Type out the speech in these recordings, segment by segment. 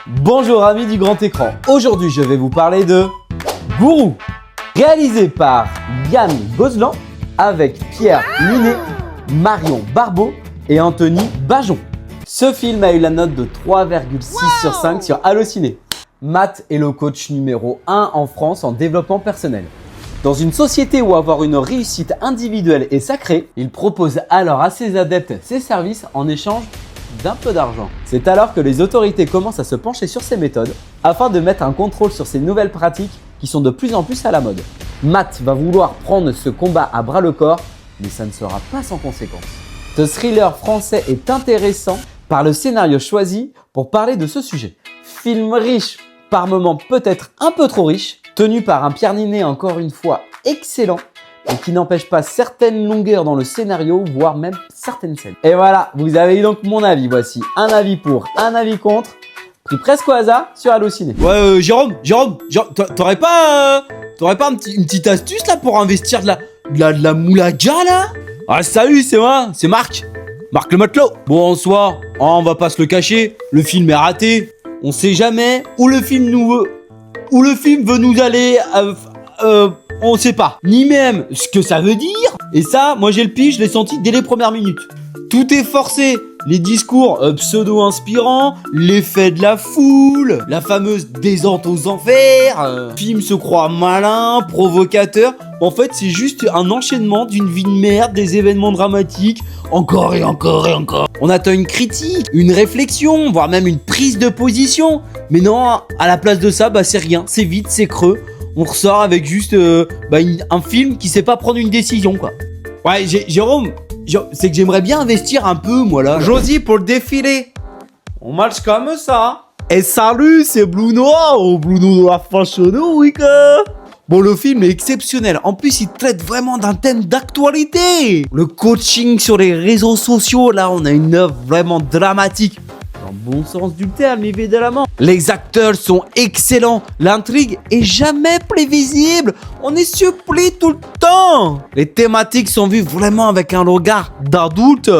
Bonjour amis du grand écran, aujourd'hui je vais vous parler de Gourou, réalisé par Yann Gozlan avec Pierre Ninet, Marion Barbeau et Anthony Bajon. Ce film a eu la note de 3,6 sur 5 sur Allociné. Matt est le coach numéro 1 en France en développement personnel. Dans une société où avoir une réussite individuelle est sacrée, il propose alors à ses adeptes ses services en échange d'un peu d'argent. C'est alors que les autorités commencent à se pencher sur ses méthodes afin de mettre un contrôle sur ces nouvelles pratiques qui sont de plus en plus à la mode. Matt va vouloir prendre ce combat à bras le corps, mais ça ne sera pas sans conséquence. Ce thriller français est intéressant par le scénario choisi pour parler de ce sujet. Film riche, par moments peut-être un peu trop riche, tenu par un Pierre Ninet encore une fois excellent, et qui n'empêche pas certaines longueurs dans le scénario, voire même certaines scènes. Et voilà, vous avez eu donc mon avis. Voici un avis pour, un avis contre, pris presque au hasard sur Allociné. Ouais, Jérôme, t'aurais pas une petite astuce là pour investir de la moulaga là? Ah salut, c'est moi, c'est Marc le matelot. Bon, en soi, on va pas se le cacher, le film est raté. On sait jamais où le film veut nous aller. On sait pas, ni même ce que ça veut dire. Et ça, moi j'ai le pige, je l'ai senti dès les premières minutes. Tout est forcé, les discours pseudo-inspirants, l'effet de la foule, la fameuse descente aux enfers, film se croit malin, provocateur. En fait, c'est juste un enchaînement d'une vie de merde, des événements dramatiques, encore et encore et encore. On attend une critique, une réflexion, voire même une prise de position. Mais non, à la place de ça, c'est rien, c'est vide, c'est creux. On ressort avec juste un film qui sait pas prendre une décision, quoi. Ouais, Jérôme, c'est que j'aimerais bien investir un peu, moi, là. Josie pour le défilé. On marche comme ça. Et salut, c'est Blue Noir, Blue Noir Fashion Week. Bon, le film est exceptionnel. En plus, il traite vraiment d'un thème d'actualité. Le coaching sur les réseaux sociaux, là, on a une œuvre vraiment dramatique. Dans le bon sens du terme, évidemment. Les acteurs sont excellents. L'intrigue est jamais prévisible. On est surpris tout le temps. Les thématiques sont vues vraiment avec un regard d'adulte.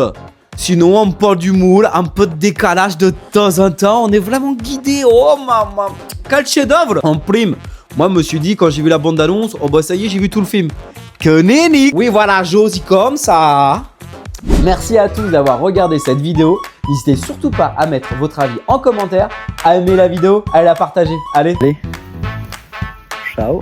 Sinon, on parle d'humour, un peu de décalage de temps en temps. On est vraiment guidé. Oh, maman. Quel chef-d'œuvre. En prime, moi, je me suis dit, quand j'ai vu la bande-annonce, oh bah ça y est, j'ai vu tout le film. Que nenni. Oui, voilà, Josie comme ça. Merci à tous d'avoir regardé cette vidéo. N'hésitez surtout pas à mettre votre avis en commentaire, à aimer la vidéo, à la partager. Allez, ciao.